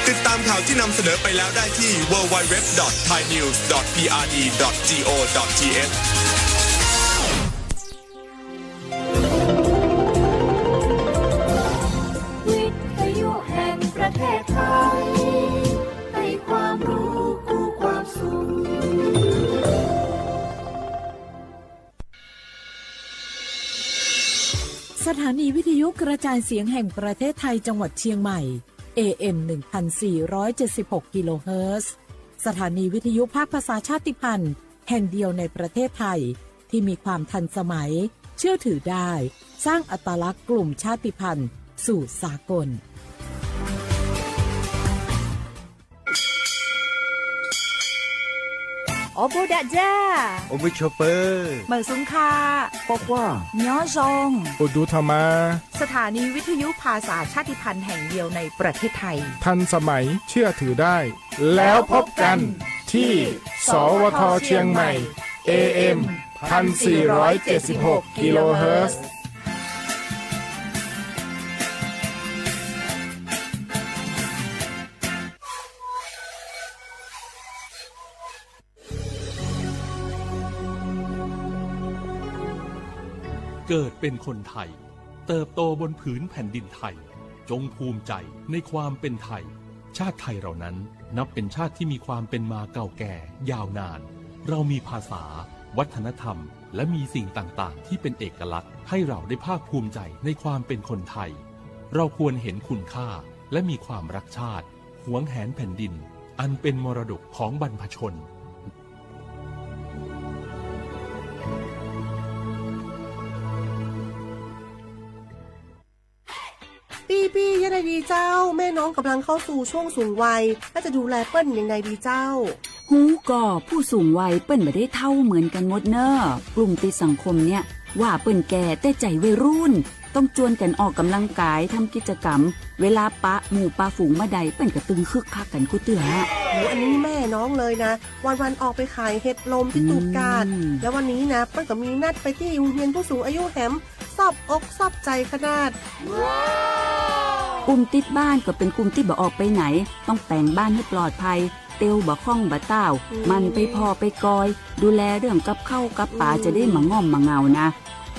ติดตามข่าวที่นำเสนอไปแล้วได้ที่ www.thainews.prd.go.thวิทยุแห่งประเทศไทยให้ความรู้คู่ความสุขสถานีวิทยุกระจายเสียงแห่งประเทศไทยจังหวัดเชียงใหม่ AM 1476 กิโลเฮิรตซ์สถานีวิทยุภาคภาษาชาติพันธุ์แห่งเดียวในประเทศไทยที่มีความทันสมัยเชื่อถือได้สร้างอัตลักษณ์กลุ่มชาติพันธุ์สู่สากลโอโบดะจ้าโอบิชเปอร์เหมือสุงคาปอกว่าย้อซงอุดูธรรมาสถานีวิทยุภาษาชาติพันธุ์แห่งเดียวในประเทศไทยทันสมัยเชื่อถือได้แล้วพบกันที่สวทเชียงใหม่ AM 1476 กิโลเฮิรตซ์เกิดเป็นคนไทยเติบโตบนผืนแผ่นดินไทยจงภูมิใจในความเป็นไทยชาติไทยเรานั้นนับเป็นชาติที่มีความเป็นมาเก่าแก่ยาวนานเรามีภาษาวัฒนธรรมและมีสิ่งต่างๆที่เป็นเอกลักษณ์ให้เราได้ภาคภูมิใจในความเป็นคนไทยเราควรเห็นคุณค่าและมีความรักชาติหวงแหนแผ่นดินอันเป็นมรดกของบรรพชนปี้ยังไงดีเจ้าแม่น้องกำลังเข้าสู่ช่วงสูงวัยถ้าจะดูแลเปิ้นยังไงดีเจ้าหูก่อผู้สูงวัยเปิ้นไม่ได้เท่าเหมือนกันหมดเนอะกลุ่มติดสังคมเนี่ยว่าเปิ้นแก่แต่ใจวัยรุ่นต้องจวนกันออกกำลังกายทำกิจกรรมเวลาปะหมู่ปะฝูงมาใดเปิ้นก็ตึงคึกคักกันกูเตือโหอันนี้แม่น้องเลยนะวันๆออกไปขายเห็ดลมที่ตูบกาดแล้ววันนี้นะเปิ้นก็มีนัดไปที่โรงเรียนผู้สูงอายุแหมซอบอกซอบใจขนาดกลุ่มติดบ้านก็เป็นกลุ่มที่บ่ออกไปไหนต้องแต่งบ้านให้ปลอดภัยเตียวบ่ข้องบ่เต้ามันไปพอไปกอยดูแลเรื่องกับเข้ากับป่าจะได้มาง่อมมาเงานะ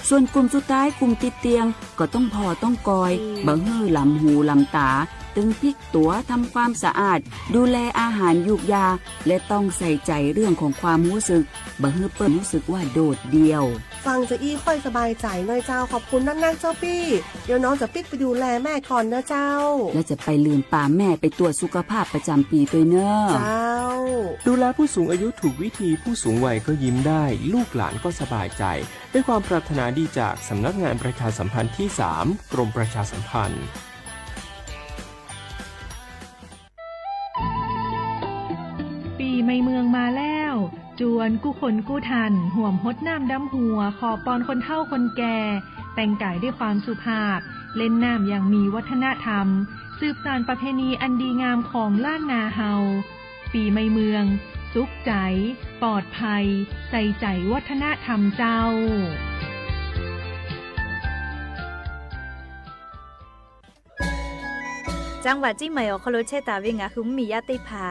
ส่วนกลุ่มสุดท้ายกลุ่มติดเตียงก็ต้องพอต้องกอยบ่ฮื้อลำหูลำตาตึงพลิกตัวทำความสะอาดดูแลอาหารยุกยาและต้องใส่ใจเรื่องของความรู้สึกบ่ฮื้อเปิ้นรู้สึกว่าโดดเดี่ยวฟังจะอี้ค่อยสบายใจหน่อยเจ้าขอบคุณนักๆเจ้าปี้เดี๋ยวน้องจะปิดไปดูแลแม่ก่อนนะเจ้าและจะไปลืมป่าแม่ไปตรวจสุขภาพประจำปีด้วยเนอะเจ้าดูแลผู้สูงอายุถูกวิธีผู้สูงวัยก็ยิ้มได้ลูกหลานก็สบายใจด้วยความปรารถนาดีจากสำนักงานประชาสัมพันธ์ที่ 3 กรมประชาสัมพันธ์ปีใหม่เมืองมาแล้วจวนกู้คนกู้ทันห่วมฮดน้ำดำหัวขอปอนคนเฒ่าคนแก่แต่งกายด้วยความสุภาพเล่นน้ำอย่างมีวัฒนธรรมสืบสานประเพณีอันดีงามของล้านนาเฮาปีใหม่เมืองสุขใจปลอดภัยใส่ใจวัฒนธรรมเจ้าจังหวัดจีใหม่อคโลเชตาเวงาคือมียาติผา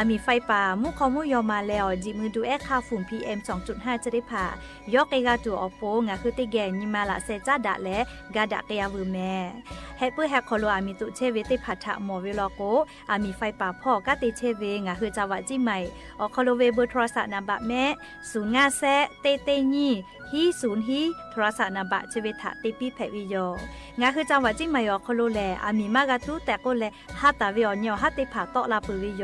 มีไฟป่ามุขอมุยอมาแล้วจิมือดูแอค่าฝุ่น PM 2.5 จะได้ผ่ายอกเอกาตัวอโปงาคือติแกนิมาละเซจาดะและกาดะเกยาวูแม่เฮเปแฮคโลมีตุเชเวติพัทะหมอเวลโกมีไฟป่าพ่อกะติเชเวงาคือจังหวัดจีใหม่อคโลเวเบอร์โทรศัพท์นำบะแม่050เตเตญีฮี0ฮีโทรศัพท์นำบะเชเวทะติปีแพวิโยงาคือจังหวัดจีใหม่อคโลแลมีมากะตุแต่ก็แลฮัตตาวิอญอฮัตติผาตอลาปุวิโย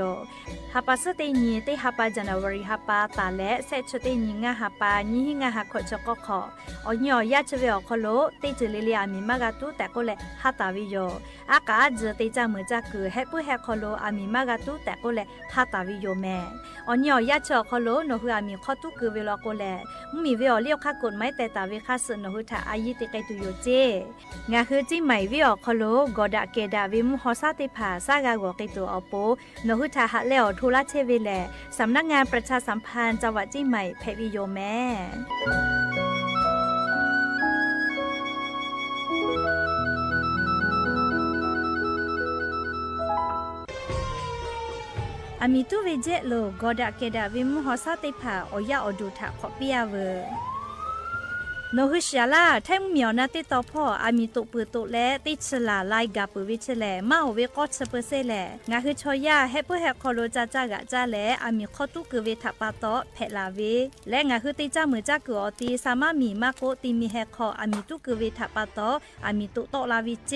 ฮัปปะสเตญีเตฮัปปะจันวารีฮัปปะตาและเซชเตญีงาฮัปปะญีหิงาฮักขจกขอญอยาชเวอคโลเตจิเลเลียมีมากะตุแต่ก็แลฮัตตาวิโยอากาจเตจามือจักคือเฮปุเฮคโลมีมากะตุแต่ก็แลฮัตตาวิโยแม่อญอยาชคโลโนฮือมีขอตุคือเวลาโกแลมีเวอเลียวคักกฎหมายแต่ตาวิคัสโนฮือทาอายิติไกตุโยเจงาคือจิใหม่วิอคโลกอดะเกดาวิมุฮอซาติผาซากากอกิตัวอโปโนหุทาหะเลอทุลาเชเวแลสำนักงานประชาสัมพันธ์จังหวัดจีใหม่เพวิโยแม่ อามีตุเวเจโลกอดาเกดาวิมุฮอซาติผาออยาอดูทาขอเปียเวโนฮุชาลาไทมเมียวนาติตอพ่ออามีตุปือตุและติชลาไลกาปืวิชแลมาเวกอดเซเปเซแลงาคือชอยาเฮเปแฮคอโลจาจากะจาแลอามีข้อตุกเวทปาตอแพลาเวและงาคือติจามือจากออตีสามารถมีมาโกติมีแฮคออามีตุกเวทปาตออามีตุตอลาวิเจ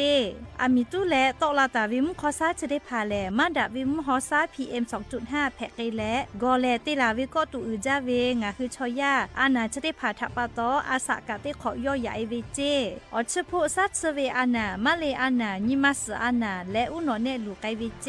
อามีตุและตอลาตาวิมุคอซาจะได้พาแลมาดาวิมุฮอซา PM 2.5 แพกและกอแลติลาวิก็ตุอือจาเวงาคือชอยาอานาจะได้พาทปาตออาสากะติขอย่อใหญ่เวเจอชโพซัตเซเวอานามาเลอานานิมัสอานาและอุนอเนลูไกเวเจ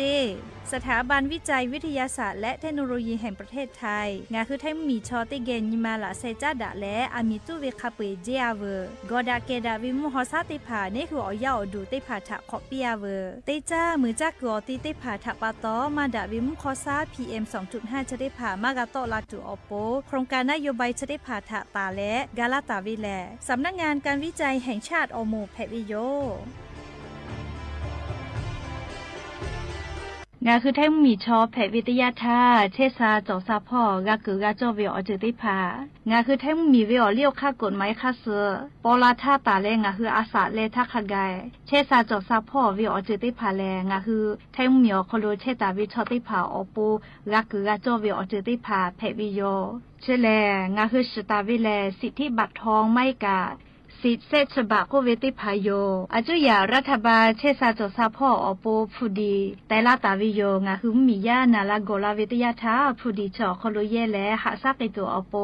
สถาบันวิจัยวิทยาศาสตร์และเทคโนโลยีแห่งประเทศไทยงาคือไทยมีชอติเกนยิมาละไซจาดะและอามิตุเวคาเปเจอาเวกอดาเกดาวิมุฮอซาติผานี่คืออยาอดูติผาทะขอเปียเวติจ้ามือจากกอติติผาทะปาตอมาดาวิมุคอซา PM 2.5 จะได้ผามากาโตลาตุออโปโครงการนโยบายจะได้ผาทะตาและกาลาตาวิแลสำนักงานการวิจัยแห่งชาติอโมแพวิโยงาคือแท่งมีชอแพทย์วิทยาท่าเชษาจอซาพ่อกากือกาจอวิออจืติพางาคือแท่งมีวิออเลี้ยวค่ากฎหมายค่าเสือปอลาท่าตาแลงาคืออาสาเลทักขกายเชษาจอซาพ่อวิออจืติพาแลงาคือแท่งมีอคโลเชตาวิชอติพาออปูกากือกาจอวิออจืติพาแพทย์วิโยเชแลงาคือสตาวิแลสิทธิบัตรทองไม่กาสิทธิเซชบะโคเวติพายโยอาจุยารัฐบาลเชษาจอซาพ่ออโปฟูดีแต่ละตาวิโยงาคือมียานาลาโกลาวิทยาทาฟูดีจอคโลเยและหาซักในตัวอโป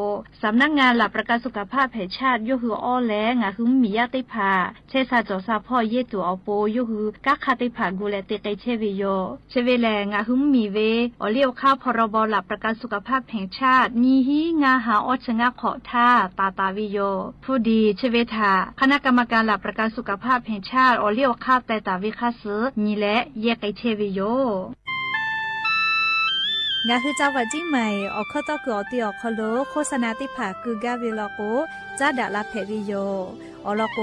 สำนักงานหลักประกันสุขภาพแห่งชาติโยคืออ้อแลงาคือมียาติพาเชษาจอซาพ่อเยตัวอโปโยคือกักคาติพากูเลติไกเชวิโยเชเวแลงาคือมีเวอเลียวข้าวพรบหลักประกันสุขภาพแห่งชาติมีฮีงาหาอชงะขอท่าตาวิโยฟูดีเชเวทาคณะกรรมการหลักประกันสุขภาพแห่งชาติอเลียวค่าแต่ตาวิคาสือนี่และแยกไอเชวิโยงาคือเจ้าวัดจิ้งใหม่ออกข้อต่อเกือตีออกคโลโฆษณาติผาคือกาเวลโกจ้าดาลาเพวิโยอลโก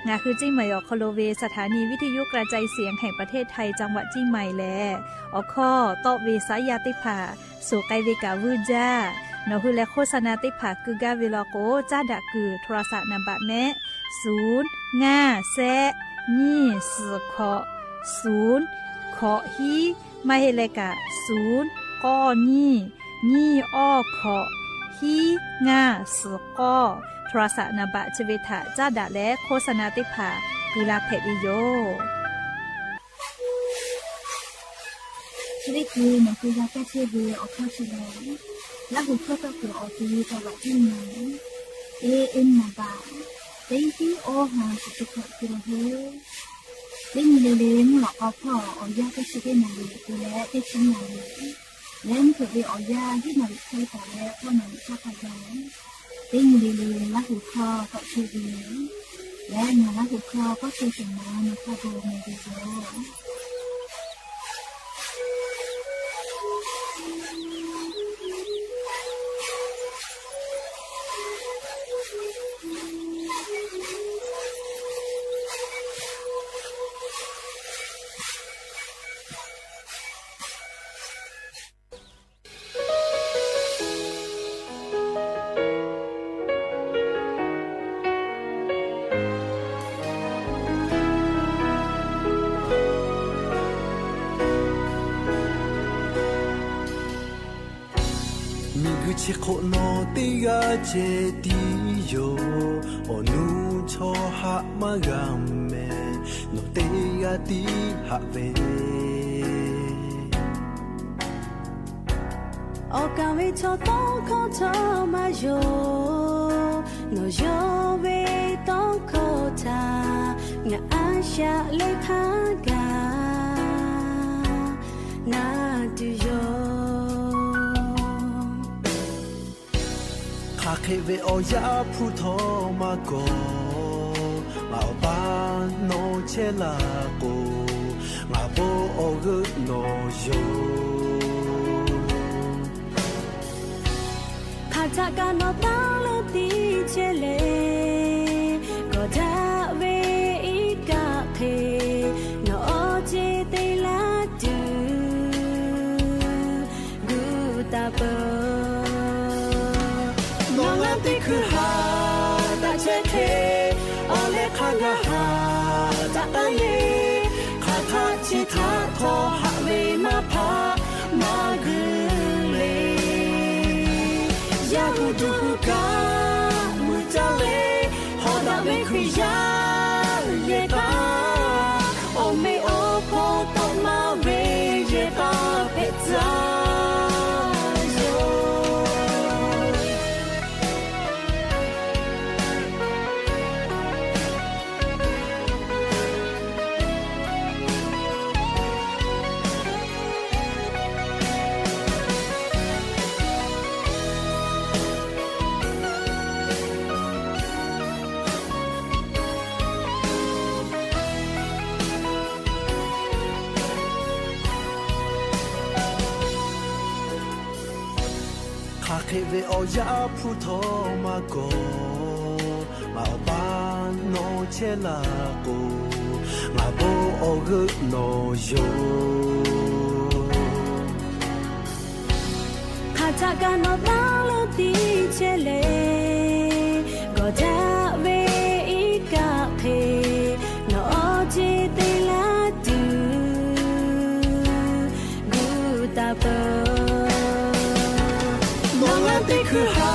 งาคือจิ้งใหม่ออกคโลเวสถานีวิทยุกระจายเสียงแห่งประเทศไทยจังหวัดจิ้งใหม่แลออกข้อต่อเวสายาติผาสู่ไกเวกาวูจ้านอคือและโฆษณาติผาคือกาเวลโกจ้าดาคือโทรศัพท์นำบัตรแม่0 5 แซนี่4ขอ0ขอฮีมาเฮเลกะ0ก้อนี่อ้อขอฮีง่า4ก้อโทรศัพท์นบะจเวทะจ้าดะและโฆษณาติผากุลาเพวิโยชีวิตคือมันคือยาแก้เชื้อเบื่อออกข้าวเชื้อและหุบเข้าตะเกียบออกทีตลอดที่ไหนAM มาบ่าได้ที่โอหาสุขภาพคือเฮได้มีเลี้ยงหลอกเอาพ่อเอายาก็ช่วยได้มาเลยตัวแล้วได้ชิ้นมาเลยแล้วเกิดไปเอายาที่มาใช้ต่อแล้วพ่อหนุ่มชอบพยาได้มีเลี้ยงละหูคอก็ช่วยดีและมาละหูคอก็ช่วยส่งมาในข้าวโพดในดีโซ่口の手がジェディよおぬちょはまがめの手がディハベおかみちょとことまよのよべとこたがあしゃれかがなどよかけべおやぷとまごまおばのチェラゴまぼおぐのよかたかのたろてチェレごだべいかけのおじてらどตาเย่ขาทาชิทาทอหะเวมาพามากุเลยากูดูกามุจาเลฮอดาเวคริยาเยตาโอเมโอโพตอมาเวเยตาเพจาข้าเคยเวออยาพูดโทมาโกมาเอาบ้านโนเชลาโกมาโบโอกุโนโยข้าจะการนอนนั่งลงตีเชเลก็จะเวอีกาเพนอจีเตลาดูกูตาเปติคือหา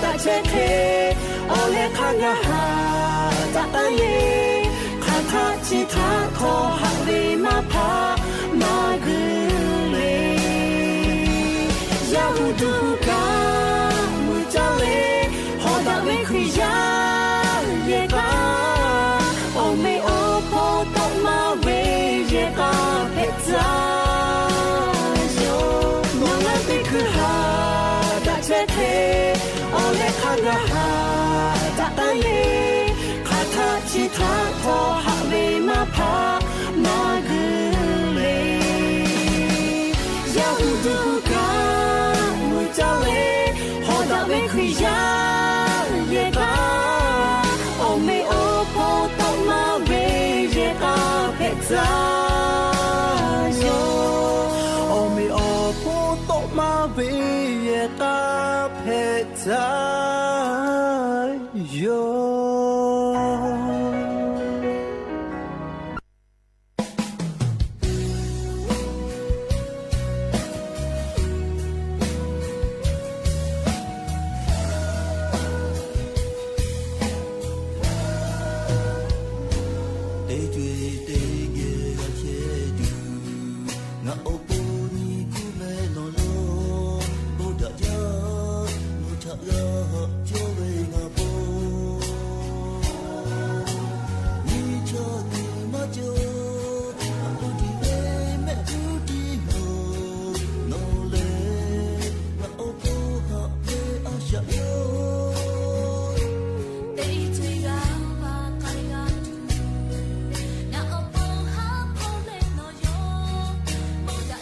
ตาเชเทโอเลคังหาตาเยคาทาชิทาโทหะเวมาพามากุเลยาหูดูกามุจาเลฮอดาเวคริยาเยตาโอเมโอโพตอมาเวเยตาเพจาโยมองแล้วติคือหาเทโอเลคังหาตาเยคาทาชิทาโทหะเวมาพามากุเลยาหูดูกามุจาเลฮอดาเวคริยาเยตาโอเมโอโพตอมาเวเยตาเพจาโยโอเมโอโพตอมาเวเยตาใจโย เ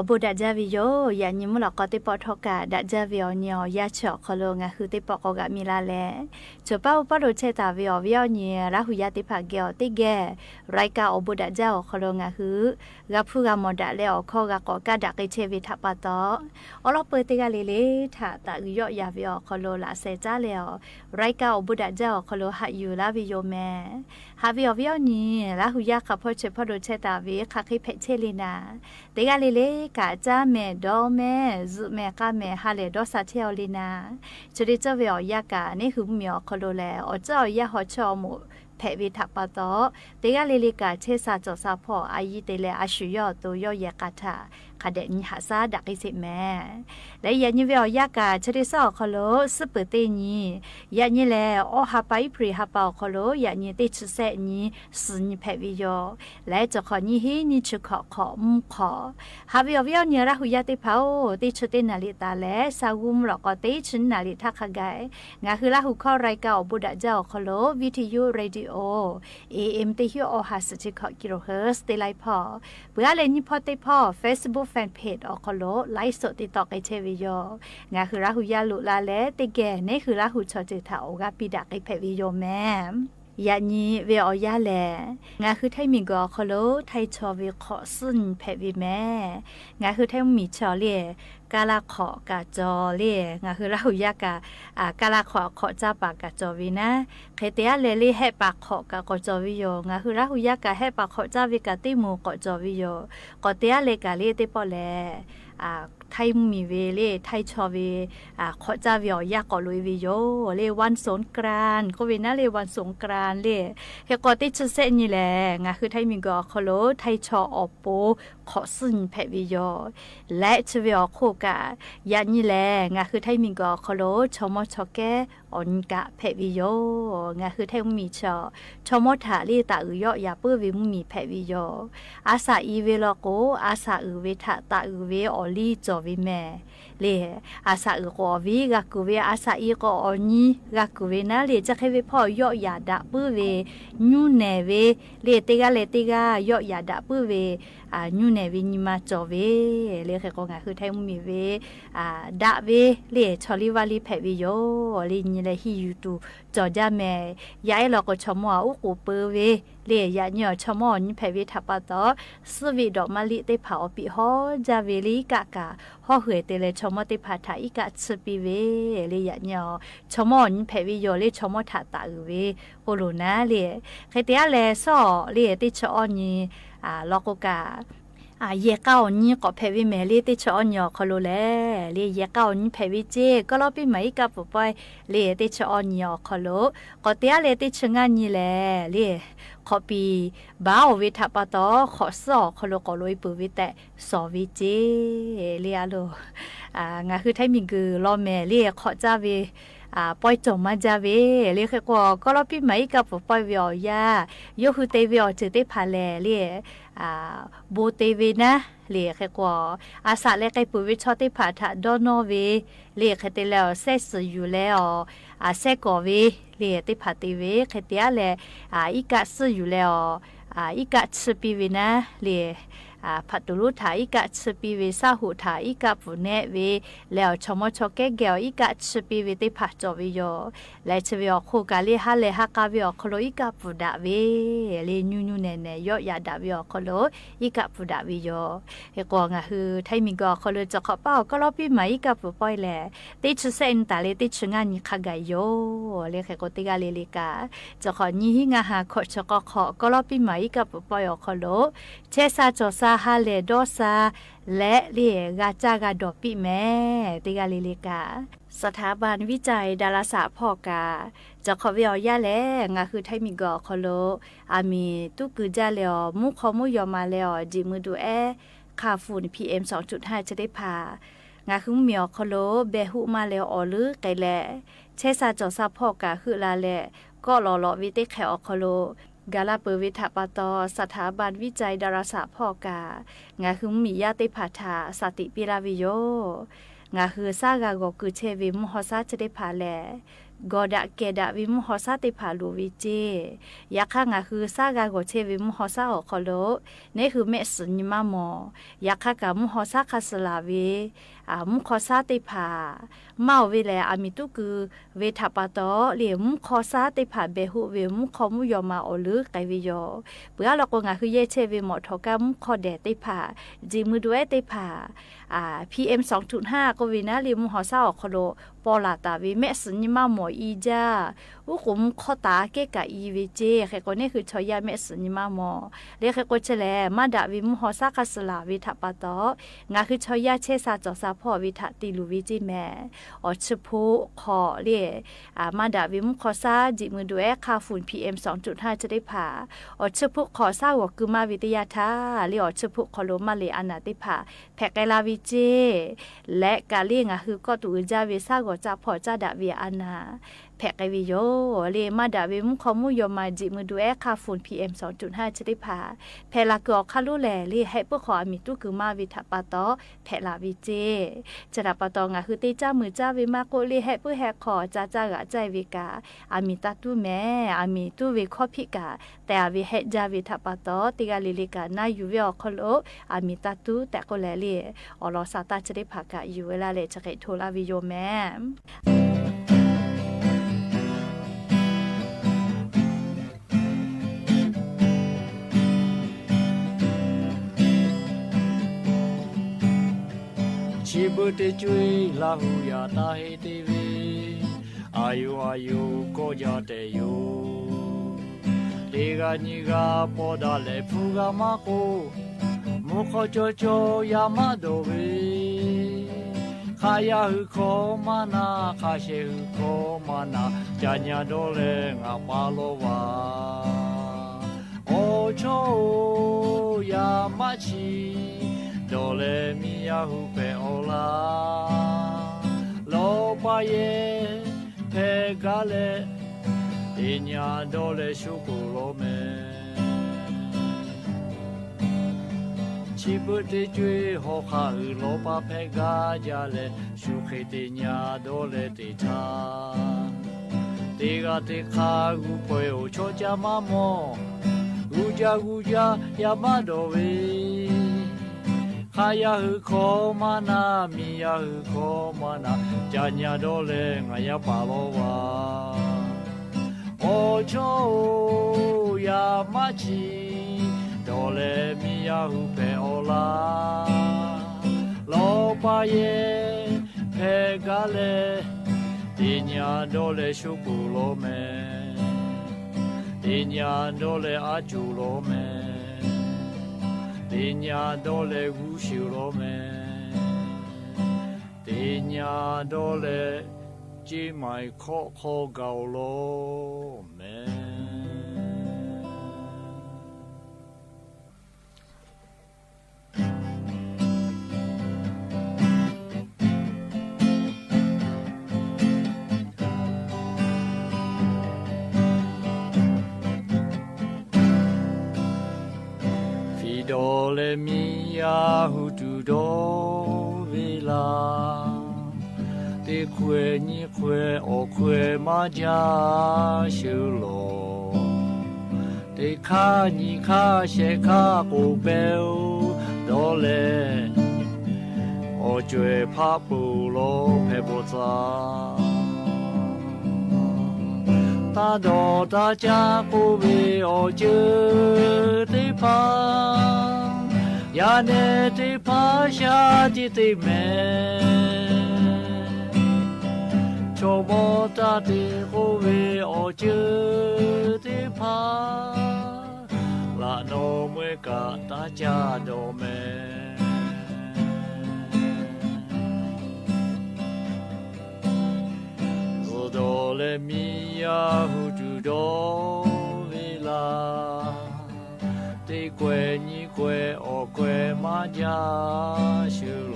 บุดาจาวิโยยานิมุลก็ติปอทอกาดาจาวิโอเนียยาชอคโลงาคือติปอกกะมีลาแลจป้าปะโรเชตาวิโอวิโอเนียราหุยาติภาเกอติแกไรกาอบุดาจาคโลงาคือกะพูกะมอดาเลอคอกะกอกะดะกิเชวิทัปะตออลอเปติกะเลเลทาตะวิโยยาวิโอคโลลาเซจาเลอไรกาอบุดาจาคโลหะยูลาวิโยแมฮาวิโอวิโอนีราหุยาคาพอเชพอโรเชตาวิคาคิเพเชลินาติกะเลเลกะจาเมดอเมซุเมกะเมฮาเลดอซาเทอลินาจุดิเจวิโอยากะนี่คือเมียคโลแลอเจ้ายะฮอชอมุแผ่วิทัปะตอติกะเลเลกะเชซาจอซาพออายิเตเลอาชุยอโตยอยะกะทาคาเดนิหาซาดักอิสิแม่และยะนิเวอยากะจุดิซอคโลซุปเตญียะนิแลออฮาปาอิปริฮาปาคโลยะนิติชุเซญีสุญิแผ่วิโยและจอขอญิฮินิชุขอขอมุขอฮาวิโอวิโอเนียระหุยาติเผาติชุตินาลิตาและซาวุมรอกอติชุนนาลิทักขะไกงาคือละหุข้อไรเก่าบุดะเจ้าคโลวิทยุเรดิโอ AM ติฮิโอฮาสจิขอกิโลเฮิรตซ์ติไลพอเบื่อเลนิพอติพอ Facebookแฟนเพจอคโลไลฟ์สดติดต่อไกเชวิโยงาคือราหุยาลุลาเลติแกนี่คือราหุชอจิตาโอกาปิดาไกเพวิโยแม่ยานีเวอยาแลงาคือไทมิกอคโลไทชอวิขอซึนเพวิแม่งาคือไทมีชอเลกาลาขอกาจอเลงาคือราหุยากากาลาขอขอจ้าปากกาจอวินะเคเตียเลเลให้ปากขอกากจอวิโยงาคือราหุยากาให้ปากขอจ้าวิกาติมูกจอวิโยกเตียเลกาเลติปอแลไทยมีเวเลไทยชอเวขอจ้าวิอยากอลุยวิโยเลวันสงกรานต์ก็เวนะเลวันสงกรานต์เลเฮกอติชเซนี่แหละงาคือไทยมีกอคโลไทยชออโปขอซึนแพวิโยและชเวอโคกะยานี่แหละงาคือไทยมีกอคโลชอมอชอแกออนกะแพวิโยงาคือไทยมีชอมอถาลีตาอือยอยาเปื้อวิมีแพวิโยอาสาอีเวลโกอาสาอืเวทะตาอืเวออลีจอวิแม่เลอาสาอืกอวิกะกุเวอาสาอีกออนีกะกุเวนะเลจะเคเวพ่อยอยาดะปื้อเวญูเนเวเลติกะยอยาดะปื้อเวญูเนเวญิมาจอเวเลเคก็งาคือไทยมีเวดะเวเลชอลิวาลีแพวิโยเลญิเลฮิยูตูจอจาแม่ยายลอก็ชมออุกูเปเวเลยะญอชมอญิแพวิทัปปะตอสวิดอกมะลิเตเผาปิฮอจาเวลีกะกะฮอเฮเตเลชมอติพาทาอิกะสปิเวเลยะญอชมอญิแพวิโยเลชมอทาตาเวโอโลนาเลเคเตอะเลซอเลติชอญิลอกกะเยเก้านี่ก็เพวิเมลีติชอนยอคโลแลเลเยเก้านี่เพวิเจก็รอปิไหมกับปุปอยเลติชอนยอคโลก็เตียเลติชงานนี่แลเลขอปีบ้าววิทัปตอขอสอคโลก็ลอยปุวิแต่สอวิเจเลอะโลงาคือไทมิงคือรอแม่เลขอจ้าเวปอยจงมาจาเวเรียกก็รอพี่ไหมกับปอยวิอยาโยคือเตวิอจือเตพาแลเรียโบเตวินะเรียกอาสาเลกไอปุวิชอติพาทาดอนอเวเรียกเตแล้วเซสอยู่แล้วเซกอเวเรียติพาติเวเคเตียแลอีกะซอยู่แล้วอีกะชปีวินะเรียพัตุลุถาอีกะชปีเวซาหูถาอีกะปุเนเวแล้วชมอชอแกเกลอีกะชปีเวติพาจอวิโยและชวิอโคกาเลฮาเลฮากาวิอคโลอีกะปุดาเวเลญูญูเนเนยอยาดาวิอคโลอีกะปุดาวิโยเฮกวงะคือไทมิกอคโลจะขอเป้าก็รอปีใหม่อีกะปุปอยแลติชเซนตาเลติชงานิคากายโยเลเฮกติกาเลลิกาจะขอญิหิงาหาขอชกขอก็รอปีใหม่อีกะปุปอยคโลเชซาจอซาฮาเลโดซาและเรียกาจากาดอปิแม่ติกาลิลิกาสถาบันวิจัยดาราศาสตร์พอกาจะขอวิอยาแลงาคือไทมิกอคโลมีตุกุจาเลอมุขมุยอมาเลอจิมือดูค่าฝุ่น PM 2.5 จะได้พางาคือเมียคโลเบหุมาเลอหรือไกแลเชซาจอซาพอกาคือลาแลก็รอวิเตแขอคโลกาลาเปวิทาปตอสถาบันวิจัยดาราศาสตร์พอกางาคือมียาติพาทาสติปิราวิโยงาคือซากาโกกุเชวิมฮอซาจะได้พาแล กอดะเกดะวิมุฮอซาติผาลูวิเจยาค่ะงาคือซากาโกเชวิมุฮอซาออคอโลนี่คือเมสนิมามอยาค่ะกะมุฮอซาคาสลาเวมุขอซาติผาเมาเวแลอามิตุคือเวทัปะตอเหลียมุขอซาติผาเบหุเวมุขอมุยอมาอลึไกวิโยเปื่อลอกงาคือเยเชเวหมอทอกามุขอแดติผาจิมือด้วยติผาPM 2.5ก็วินะเหลียมุฮอซาออคอโลปอลาตาวิเมสนิมาหมออีจาอุกุมขอตาเกกะอีวิเจแค่ก็นี่คือชอยาเมสนิมาหมอเรียกแค่ก็เฉลมาดาวิมุฮอซาคาสลาวิทัปะตองาคือชอยาเชซาจอซาพ่อวิทะติลูวิจิแม่ออชพูขอเรียมาดาวิมุขอซาจิมือด้วยคาฝุ่น PM 2.5 จะได้ผ่าออชพูขอซาวกุมาวิทยาทาเรียออชพูขอโลมาเลอนาติผ่าแพกไกลาวิเจและกาเลียงคือก็ตูจาวิซาก็จะพอจะดาวิอานาแพกไกวิโยเลมาดาวิมุขอมุยมาจิมือด้วยคาฝุ่น PM 2.5 จะได้ผ่าแพลากอคาลุแลเรียให้พวกขอมิตุกุมาวิทะปะตอแพลาวิเจจะดับปะตองคือตีจ้ามือจ้าวิมาโกเลีให้ผู้แหกขอจ้าจ้ากะใจวิกาอามิตาตุแม่อามิตุวิข้อพิกาแต่อาวิเฮจาวิทัปะตอติกาลิลิกานาอยู่วิอคโลอามิตาตุแต่ก็แลเลียอลอซาตาจะได้ผักะอยู่เวลาเลจะไกโทลาวิโยแม่ชีบุตรจุยลาหูยาตาเฮติวีอายุก็จะเตยูเดกานิกาปอดาเลฟูกามาโกมุขโจโจยามาโดวีขายาหุโคมานาคาเชหุโคมานาจาญาโดเลงาปาโลวาโอโชยามาชีโดเลมิยาหุเปโอลาโลปาเยเพกาเลอิญาโดเลชุกุโลเมชิบุติจุยโฮคาหุโลปาเพกาจาเลชุขิติญาโดเลติทาติกาติคากุเปโอโชจามาโมกุจายามาโดเวขายาหุโคมานามิยาหุโคมานาจาญาโดเลงายาปาโลวาโอโชยามาชิโดเลมิยาหุเปโอลาโลปาเยเพกาเลติญาโดเลชุกุโลเมติญาโดเลอาจูโลเมติญาโดเลกุชิโรเมติญาโดเลจิไมโคโคเกาโลเมโดเลมิยาหุตุโดเวลาติเควนิเควโอเควมาจาชิโลติคานิคาเชคากูเบลโดเลโอจวยพาปูโลเพโบซาตาโดตาจากูเวโอเจติพายาเนติพาชาจิติเมโชโมตาติกูเวโอเจติพาลาโนเมกาตาจาโดเมโดเลมิยาหุตุโดเวลาติเกวนิเกวโอเกวมาจาชิโล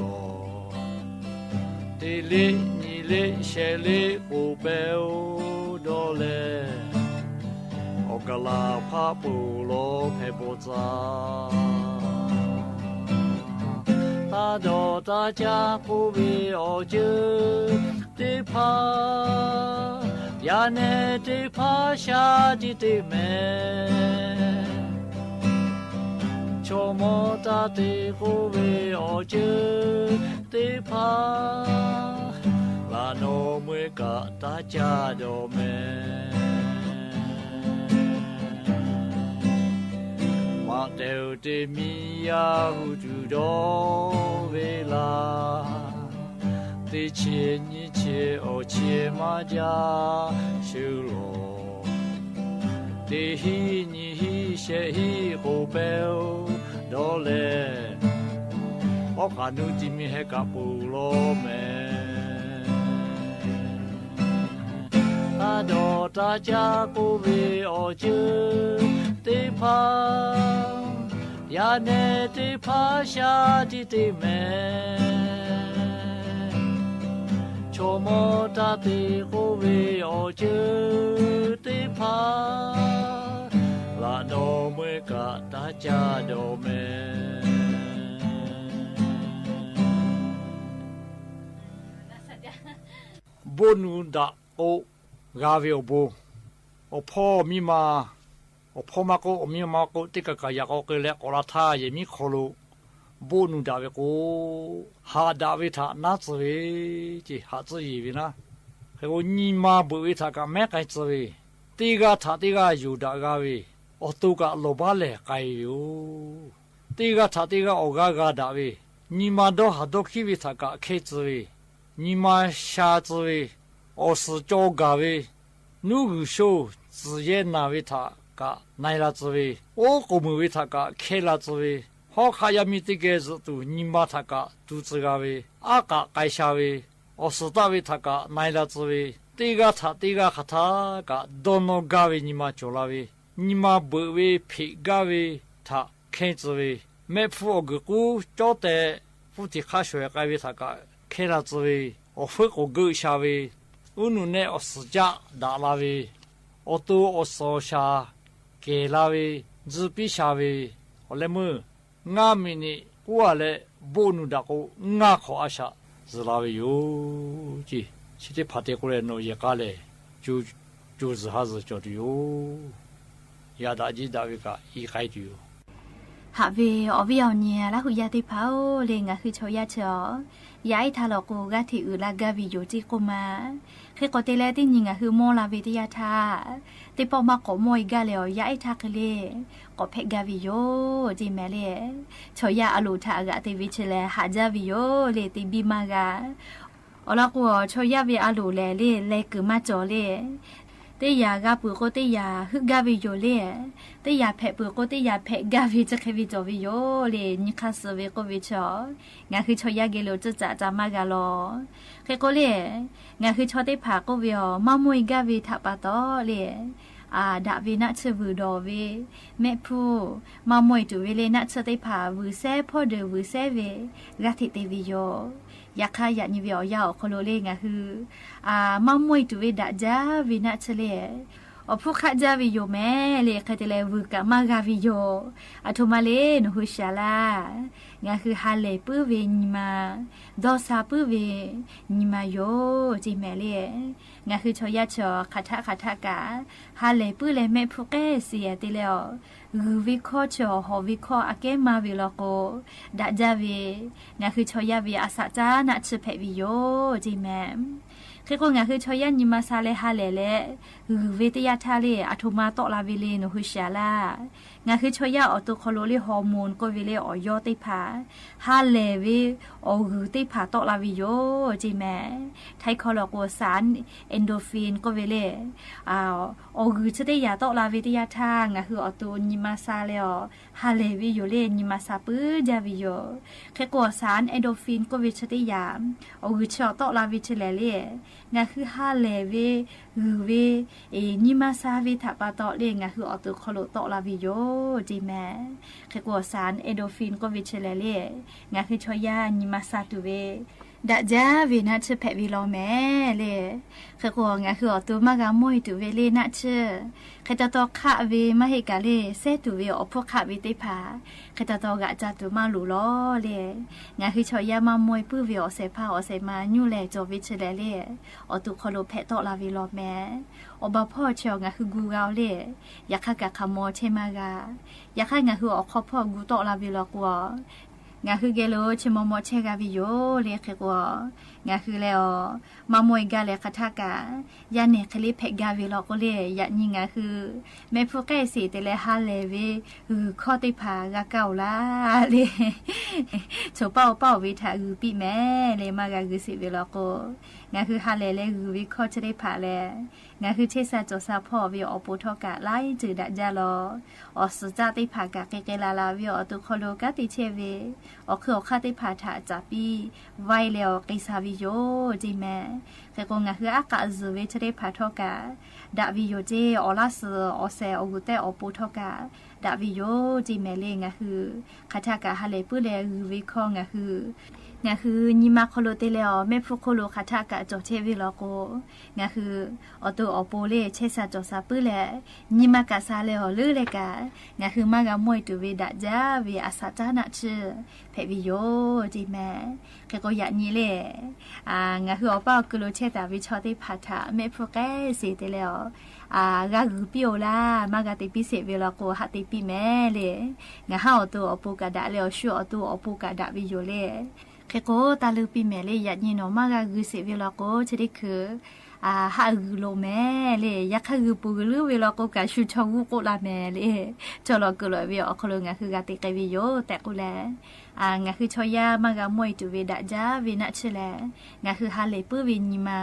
ติลินิลิเชลิปูเปลโดเลโอกาลาพาปูโลเพโบซาตาโดตาจากูวิโอเจติพา နေတေဖာရှာတိတေမဲချောမောတာတေကိုဝေအောချေတေဖာလာနောမွေကတာကြတော်မဲမတေတေမီယာဟုတူတော်ဝေလာတေချေညစ်ချေအောချေမကြရှုလောတေဟိညိဟိရှေဟိဟိုပေဒေါ်လေဩကနုတိမီဟေကပူလောမဲအဒေါ်တာချာကိုဝေအောချေတေဖာယာနေတေဖာရှာတိတေမဲချောမောတာတေကိုဝေအောချေတေဖာလာတော်မွေကတာကြတော်မဲဘုန်နုဒအိုဂါဗေဘိုအဖောမိမာအဖောမကိုအမိမကိုတိကကရကောကလေကောလာသာယေမိခလိုဘုန်နုဒါဝေကိုဟာဒါဝေသာနာသဝေဂျီဟာဇီဝိနာခေကိုညီမာဘဝေသာကမဲကိုင်ဇဝေတေဂါသာတေဂါယူဒါဂါဝေအတုကလောဘာလေကိုင်ယူတေဂါသာတေဂါအောဂါဂါဒါဝေညီမာတော့ဟာဒိုခိဝေသာကခေဇဝေညီမာရှာဇဝေအောစကြောဂါဝေနုဟုရှိုဇယေနာဝေသာကနိုင်လာဇဝေအိုကိုမဝေသာကခေလာဇဝေဟောခါယမီတိကေဇတူညီမာသာကဒုဇဂါဝေအာကကိုင်ရှာဝေအောစတဝေသာကနိုင်လာဇဝေတေဂါသာတေဂါခသာကဒိုနိုဂါဝေညီမာချိုလာဝေညီမာဘဝေဖိဂါဝေသာခေဇဝေမေဖို့ဂကူကြောတဲ့ဖူတီခါရွှေကဝေသာကခေလာဇဝေအဖွေကိုဂူရှာဝေဥနုနေအစကြဒါလာဝေအတူအဆောရှာကေလာဝေဇူပိရှာဝေဟောလေမငါမီနီကိုကလည်းဘုံနုဒကိုငါခေါ်အရှာဇလာဝေယိုကြည်ချစ်တဲ့ဖတ်တဲ့ကိုလည်းနော်ရကလည်းကျူဇဟာဇချော်တူယာဒါဂျီဒါဝေကဤခိုင်တူဟာဗေအဝီအောင်ညလာခုရတိဖောလေငါခိချောရချောယာအိထာလောကိုဂတိဥလာဂဗီယိုတိကိုမခေကိုတေလေတိညငါဟူမောလာဗေတယထာတေပေါ်မကိုမွိဂလေယာအိထာကလေကိုဖေဂဗီယိုဒီမဲလေချောရအလိုထာကတေဗီချလေဟာဂျဗီယိုလေတိဘီမာကအလာကိုချောရဗေအလိုလေလေကမကြောလေတေယာကပူကိုတေယာဟဂဗီယိုလေတေယာဖက်ပူကိုတေယာဖက်ဂဗီချခေဗီတိုဗီယိုလေညခဆဝေကိုဗီချောငါခိချောရကေလိုကြကြကြမကလောခေကိုလေငါခိချောတေဖာကိုဗီယောမမွေဂဗီထပါတော့လေအာဒါဗီနာချဘူတော်ဗီမေဖူမမွေတူဝေလေနာချတေဖာဝူဆဲဖို့ဒဝူဆဲဗေဂတိတေဗီယောยาคายานิเวียวยาวคนโลเลงะฮือมะมวยตุเวดะจาวินะชะเลอพุขะจาวิโยแม่เลคะเตเลวุกะมะกาวิโยอะโทมาเลนหุชาลางะคือฮาเลปุเวญิมาดอซาปุเวญิมาโยจิแม่เลงะคือชอยะชอคาทะกะฮาเลปุเลแม่พุเกเสียติเลอรูวิคอชอฮอวิคออะเกมาวิโลโกดะจาเวงะคือชอยะเวอะสะจานะชะเพวิโยจิแม่ခေကိုငါခေချောရညီမဆာလေဟာလေလေဝေတရထားလေအထုမာတော့လာဗီလေနဟုရှာလာငါခေချောရအော်တိုခလိုလေဟော်မွန်ကိုဗီလေအော်ယောတိဖာဟာလေဝေအော်ဂူတိဖာတော့လာဗီယိုဂျီမဲထိုက်ခလောကိုစန်အင်ဒိုဖင်ကိုဗီလေအော်ဂူချတဲ့ရတော့လာဗီတရထားငါခေအော်တိုညီမဆာလေဟာလေဝေယိုလေညီမဆာပူဂျာဗီယိုခေကိုစန်အင်ဒိုဖင်ကိုဗီချတဲ့ရအော်ဂူချတော့လာဗီချလေလေงาคือฮาเลเวหือเวนิมาซาเวทะปาตอเลงาคือออตุคโลตอลาวิโยจิแม่เคกัวสารเอโดฟินก็วิเชเลเลงาคือชอยานิมาซาตุเว ดะจ้าเวนะชะแพะวิลอแม่เลยคือก็งะคืออตัวมากะมวยตุเวเลนะเชคจะตอคะเวมาให้กะเลเซตุเวอพวกคะเวติพาคจะตอกะจะตุมาหลูลอเลยงะคือชอยามามวยปื้อเวอเสพาอเสมายู่แลจอวิชแลเลยอตุคอโลแพะตอลาวิลอแม่อบาพ่อเชียวงะคือกูกาวเลยอยากกะขโมเชมากะอยากงะคืออคอพ่อกูตอลาวิลอกวงาคือเกโลชิมอมอเชกาวิโยเรียกกว่างาคือแล้วมามวยกาเลคาทากายาเนคลิเพกาวิลอกเลยยะนี่งาคือแม่พวกแกสิเตเลฮาเลเวข้อติพากะเก่าลาเลยโฉเป้าวิทาปีแม่เลยมากะคือสิวิลอกงาคือฮาเลเลวิข้อจะได้ผ่าแลงาคือเชซาโจซาพ่อวิออปุทกะไล่จืดะจาลออสุจาติภากะเกเกลาลาวิออตุคโลกะติเชเวออคืออคาติภาถาจับปีไวแล้วกิสาวิโยจิแม่แต่ก็งาคืออากาศเวจะได้ผ่าทกะดาวิโยเจอลาสอเซอกุเตอปุทกะดาวิโยจิแม่เลงาคือคาทากะฮาเลปุเลวิคองาคือญิมาโคโลเตเลอแม่พวกโคโลคาทากะจอเทวิลอโกงาคืออโตอโปเลเชซาจอซาปุเลญิมากะซาเลอลือเลกะงาคือมากะมวยตุเวดะจาเวอาซาจานะชเพวิโยจิแม่แกก็อยากนี่เลงาคืออป้ากุโลเชตาวิชอติพาทาแม่พวกแกสิเตเลอกะกุปิโอลามากะติปิเสวิลอโกหะติปิแม่เลงาฮาอโตอโปกะดะเลอชัวอโตอโปกะดะวิโยเลเคโกตาลูปีแม่เลยอยากยินอมากะคือสิเวลาโกชะดิคือหาอือโลแม่เลยอยากคือปูลือเวลาโกกะชุชอวูโกลาแม่เลยจอลอกลอยเวอคโลงะคือกะติกะวิโยแต่กูแลงะคือชอยามากะมวยตุเวดะจาเวนะชะแลงะคือฮาเลปื้อวิญมา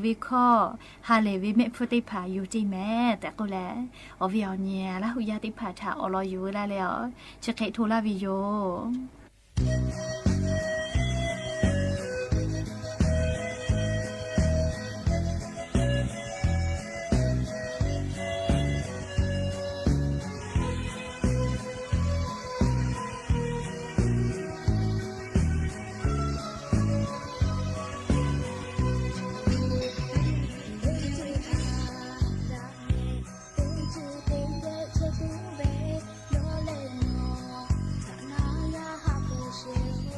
วิคอฮาเลวิเมพุติภาอยู่จิแม่แต่กูแลอวิอเนียละหุยาติภาทาอลออยู่ละแล้วชะเคโทลาวิโยHãy subscribe cho kênh Ghiền Mì Gõ để không bỏ lỡ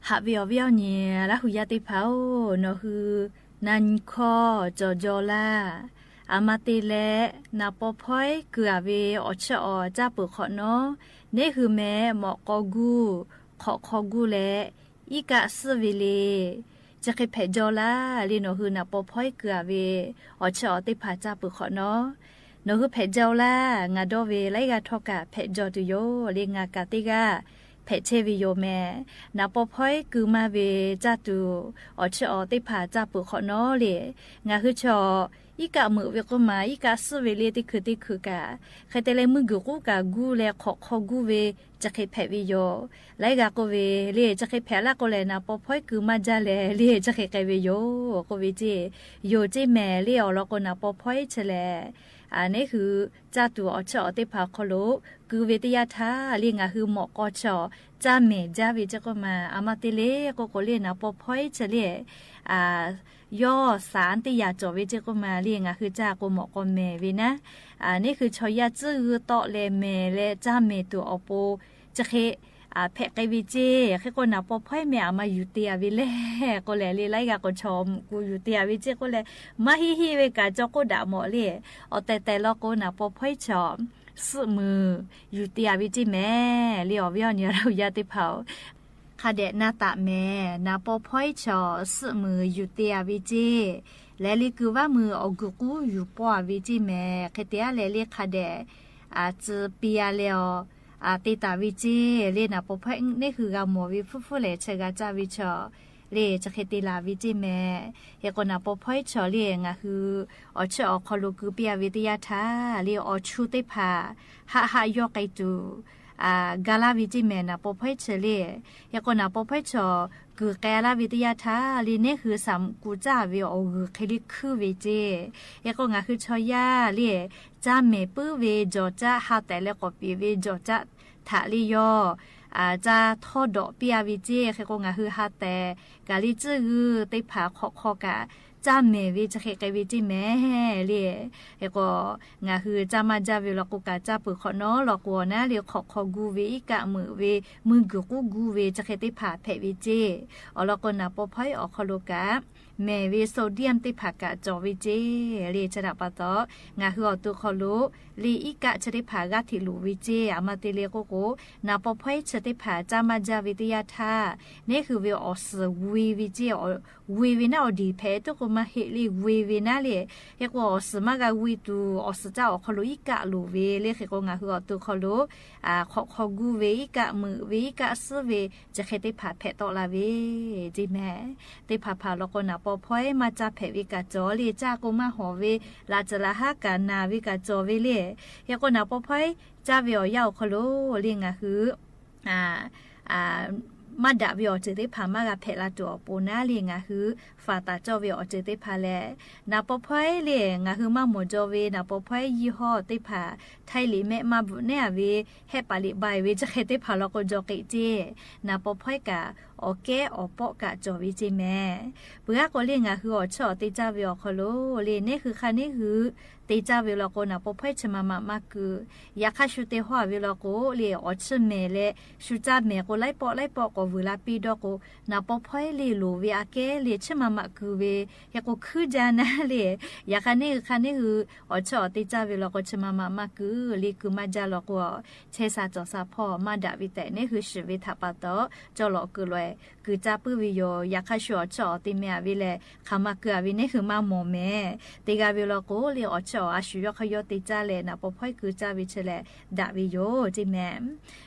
หาเวียวเวียวเนี่ยละหุยาติเผาเนาะคือนันคอจอจอลาอามาติเลนาปอพอยเกือเวอชอจ้าปุขอเนาะนี่คือแม่หมอกอกูขอกูแลอีกะสวิเลจะเคยเพจอลาลีโนคือนาปอพอยเกือเวอชอติผาจ้าปุขอเนาะโนคือเพจอลางาดอเวไลกาทอกะเพจอตุโยลีงากาติกาเพเชวิโยแม่นาปอพอยคือมาเวจ้าตูอชอติผาจ้าปุขอเนาะเลยงาคือชออีกะมือเวก็มาอีกะสเวเลติคือกะใครแต่เลยมือกูกะกูแลขอกูเวจะเคยแผวิโยไลกะก็เวเลจะเคยแผละก็เลยนะปอพอยคือมาจาเลเลจะเคยไกเวโยก็เวเจโยเจแม่เลอแล้วก็นะปอพอยเฉลอันนี้คือจ้าตัวอชอติผาคโลคือเวทยาธาเรียงคือหมอกอชอจ้าเมจ้าวิจะก็มาอามาติเลก็เรียนะปอพอยเฉลย่อสารติยาจอวิเจก็มาเรียงคือจ้าก็หมอกอเมวินะนี่คือชอยาจื้อต่อเลเมเลจ้าเมตัวอโปจะเคแพะไกวิเจแค่คนนับปอพ่อยแม่มาอยู่เตียวิเล่ก็แลลีไลกะก็ชมกูอยู่เตียวิเจก็แลมาฮิเวกะจอก็ด่าหมอเลยเอาแต่ละก็นับปอพ่อยชมสึมืออยู่เตียวิเจแม่เลี้ยวเวียนเนี่ยเรายาติเผาคาเดนาตะแม่นับปอพ่อยชอสึมืออยู่เตียวิเจและลีคือว่ามือเอากูอยู่ปอวิเจแม่แค่เตียและลีคาเดจะเปียแล้วติตาวิจีเรียนปอพนี่คือกาหมอวิฟูเลยเชกาจาวิชอเรจะเคติลาวิจิแม่เฮกนาปอพอยชอเรียงคืออชอคอลูกุเปียวิทยาธาเรียอชูติพาหายอไกตูกาลาวิจิแม่นาปอพอยเชเรียเฮกนาปอพอยชอคือแกลาวิทยาธาลีนี่คือสามกูจ้าวิโอคือคลิคือวิจิเฮกงาคือชอยาเรียจ้าเมปื้อเวจอจ้าหาแต่แล้วก็ปีเวจอจ้าถาลิยอจะทอดดอกเปียวิจิแค่ก็งาคือหาแต่กาลิจื้อติผาคอกะจ้าเมวิจะเคกวิจิแม่เรียแค่ก็งาคือจ้ามาจ้าวิลกุกะจ้าปุขเนาะหลอกวัวนะเรียขอกูวิกะมือกูเวจะเคติผาเพวิจิอ๋อแล้วก็นะปอพอยออกคอโลกะแม่วิโซเดียมติผากะจอวิจิเรียจะดับปะตองาคืออตุคอลุลีอีกะจะได้ผากะทิลูวิจิอามาติเลโกโกนาปอพอยจะได้ผาจามาจาวิทยาธานี่คือวิออสวีวิจิวีวินาอดีเพตุกมาเฮลีวีวินาเลเฮกว่าสมากะวีตูออสจ้าอคอลุอีกะลูเวเลเฮกงาคืออตุคอลุขอกูเวอีกะมือเวอีกะสเวจะเคได้ผาเพตอลาเวจิแม่ได้ผาแล้วก็นาปอพอยมาจาเพวิกาจอลีจ้าก็มาหอเวลาจะละหากานาวิกาจอเวเลเฮกนาปอพอยจ้าเวียวยาวคอลุเรียงคือมาดาวิอเจติพามากะเพลาตัวปูนาเลียงคือฟาตาเจ้าวิอเจติพาแลนาปอพอยเลียงคือมาหมอจอเวนาปอพอยยี่ห้อติพาไทยลิแม่มาบุเนี่ยเวเฮปาลิบายเวจะเคติพาแล้วก็จอกิเจนาปอพอยกะโอเคอปอกะจอวิจิแม่เบื่อก็เลียงคืออชอติจ้าวิอคอโลเลียนี่คือคันนี้คือติจ้าวิลโกนาปอพอยชมาคือยาคาชุเตหัววิลโกเลียอชเมเลชุจ้าเมโกไลปอก็เวลาปีดอกนาปอพอยลีโลเวอาเกเลียชมาคือเวยาก็คือจานะเลียยาคันนี้คืออชอติจ้าวิลโกชมาคือลีคือมาจาลโกเชซาจอซาพ่อมาดาวิแต่นี่คือชีวิตทับปะตอจอลอคือเลยคือจ้าปื้อวิโยยาคาชัวชอติเมียวิเลคามาเกือวินี่คือมาหมอแม่ติกาวิลโกเลียอชออาชุยขยติจ้าเลนะปอพอยคือจ้าวิเชเลดาวิโยจิแม่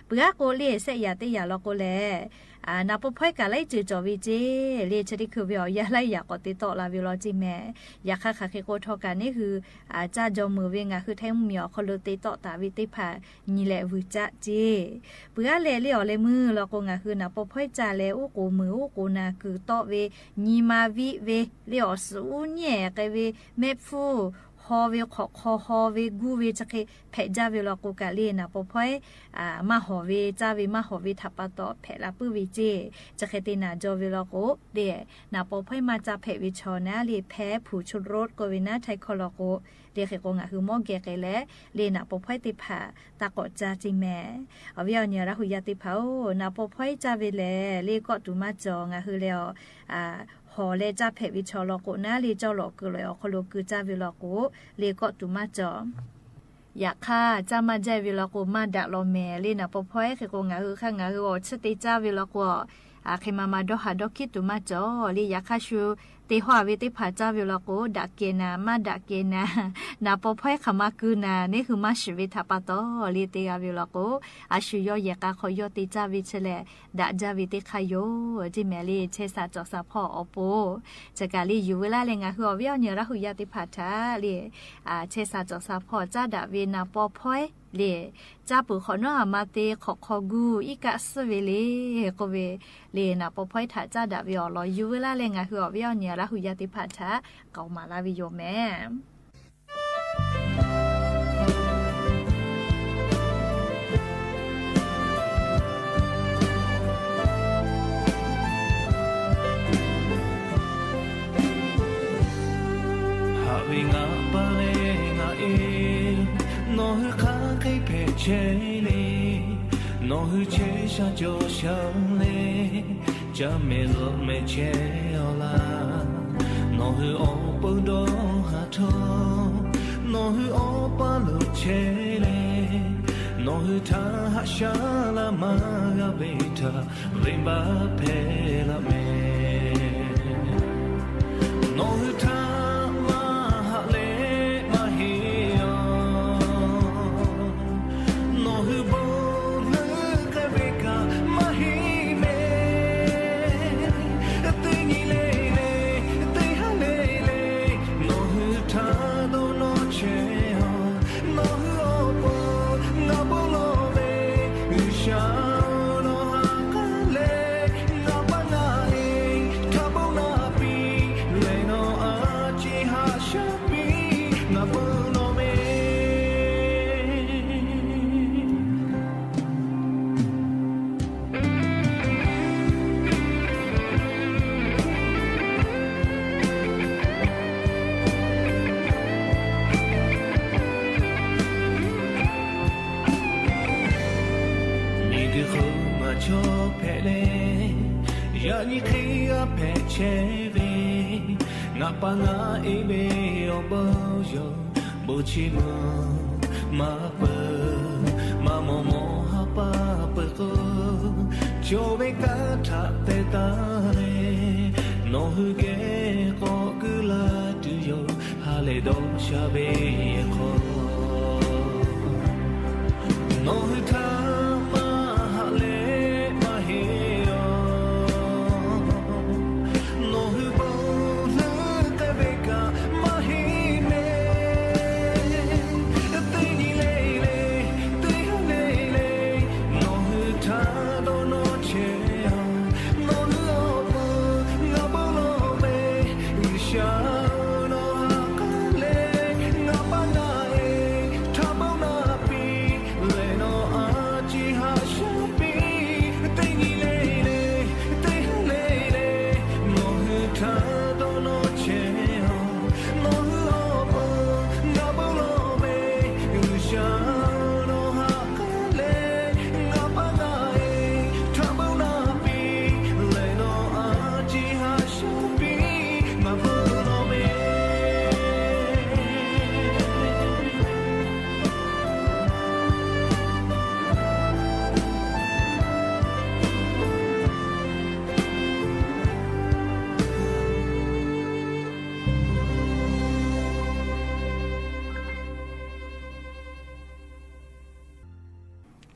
เบื่อโกเลียเสยาติยาลโกเลนาปอพอยกะไลจือจอวิเจเลียชดิคือวิอยาไลอยากติตอลาวิโลจิแม่ยาคาคาเคโกทอกันนี่คือจ้าจอมือเวงคือไทยมีอคโลติตอตาวิติพานีแลวิจ้าเจเบื่อเลเลียวเลมือลโกงคือนาปอพอยจ้าเลโอโกมือโอโกนาคือตอเวนีมาวิเวเลียวสูเนี่ยกะเวเมฟูห ฮอเวขอคอฮอเวกูเวจะเคแผจาเวลกูกะเลนะปอพ่อยมาหอเวจาเวมาหอเวทับปะตอแผละปื้อเวเจจะเคตินาจอเวลกูเดนะปอพ่อยมาจาแผวิชอนะเลแพ้ผู้ชุดรถกวินาไทคอลโกเดเคกงะคือมอแกเกและเลนะปอพ่อยติผาตากอจาจิแม่อวิญญาณระหุยาติเผานะปอพ่อยจาเวเลเลก็ตุมาจองะคือแล้วหอเลจ้าเพวิชอลโกนะเลเจ้าหลอกก็เลยคโลคือจ้าวิลโกเลก็ตุมาจออยากค่ะจ้ามาใจวิลโกมาดักลอแม่เลนะปอพ่อยคือกงะคือข้างะคือชติจ้าวิลโกเคมาดอหาดอคิตุมาจอเลอยากค่ะชูตีหัวเวติผาจ้าวิลโกดักเกนามาดักเกนานาปอพ่อยขมาคือนานี่คือมาชีวิตทับปะตอเลเตียวิลโกอาชุยอยากะขอยติจ้าวิเชเลดักจาวิติขยโยจิแมลีเชสาจอสาพ่ออโปจะกาลีอยู่เวลาเลงะคือวิญญาณระหุยติผาทาเลเชสาจอสาพ่อจ้าดาเวนาปอพ่อยเลจ้าปุขอนอมาเตขอคอกูอีกะสเวเลก็เวเลนะปอพ่อยถาจ้าดาวิอลออยู่เวลาเลงะคือวิญญาณระหุยติผาทาเกามาลาวิโยแม่เชเลโนฮึเชชาโจชาเลจะเมโลเมเชอลาโนฮึโอปุโดฮาโตโนฮึโอปาโลเชเลโนฮึทาฮาชาลามากาเบตาริมบาเพลาเมโนฮึทาเชเวงาปังอาเอเบโอโบโยบูชิโมมาเปมาโมโมฮาปาเปโกโจเวกาทาเตตาเรโนฮึเกโกกุลาตุโยฮาเลโดชาเบโคโนฮึทา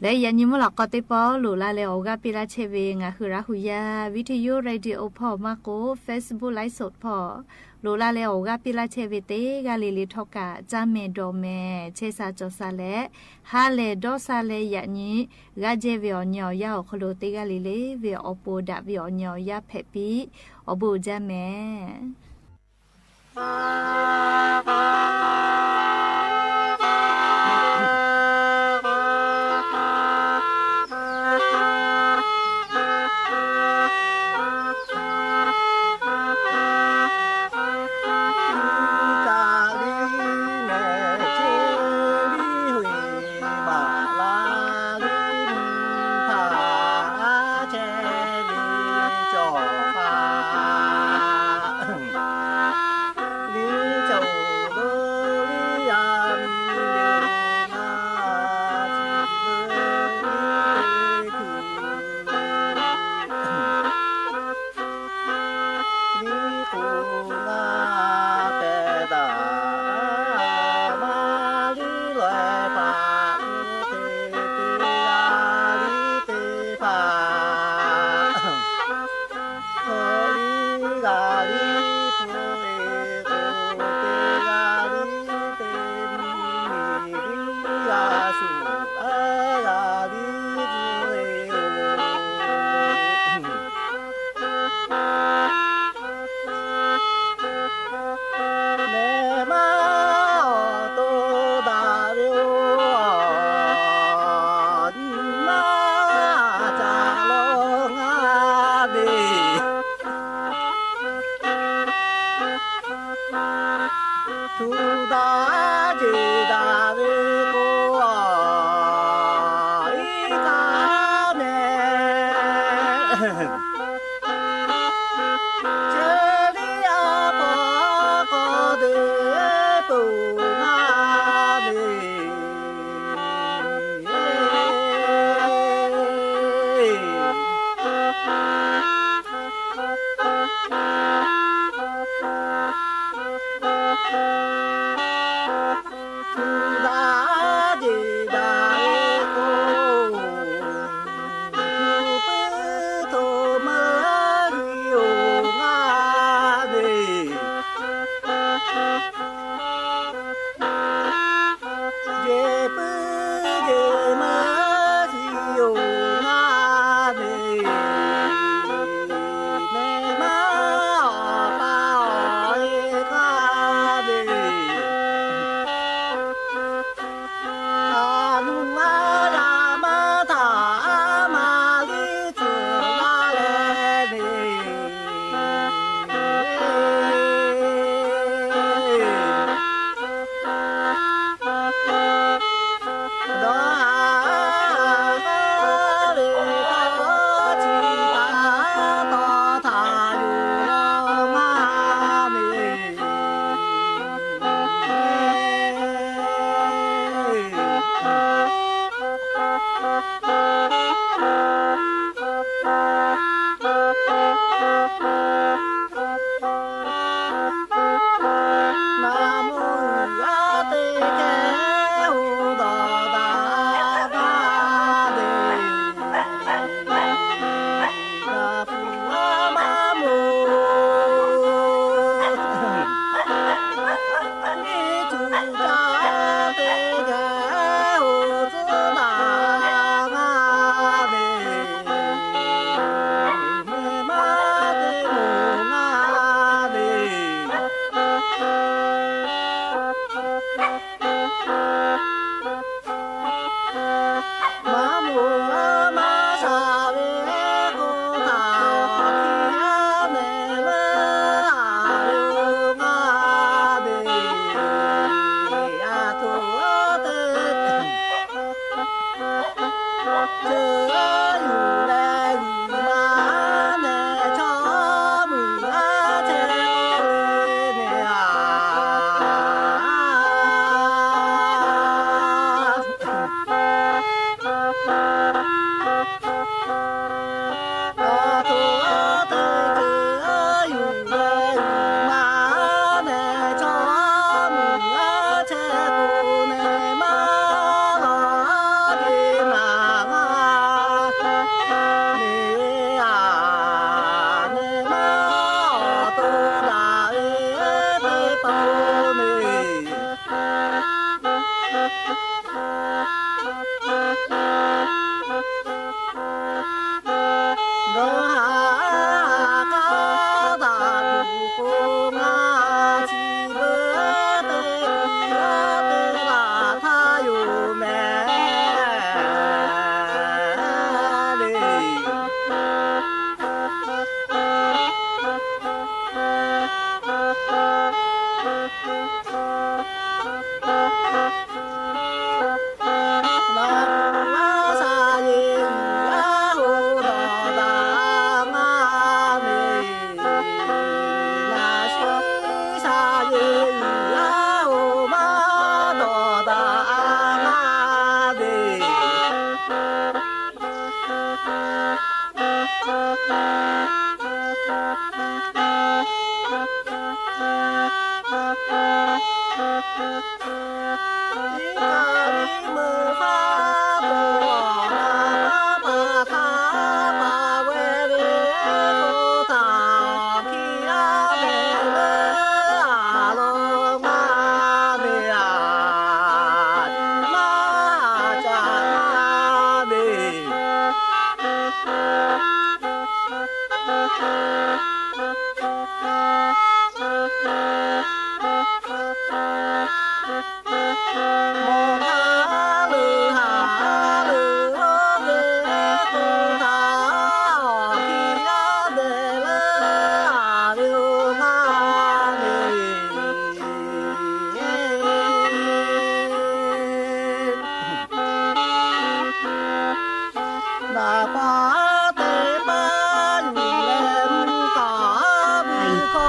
และยันยิมหลอกก็ติปอหลูลาเลโอกาปิลาเชเวงะคือราหุยาวิทยุเรดิโอพอมาโก Facebook ไลฟ์สดพอหลูลาเลโอกาปิลาเชเวเตกาลิลิทอกะจาเมโดเมเชซาจอซาเลฮาเลดอซาเลยันยิกาเจเวอญอยาคโลเตกาลิเลเวอโปดะเวอญอยาเพปีอบูจาเม「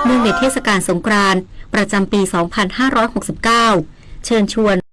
เนื่องในเทศกาลสงกรานต์ประจำปี 2569 เชิญชวน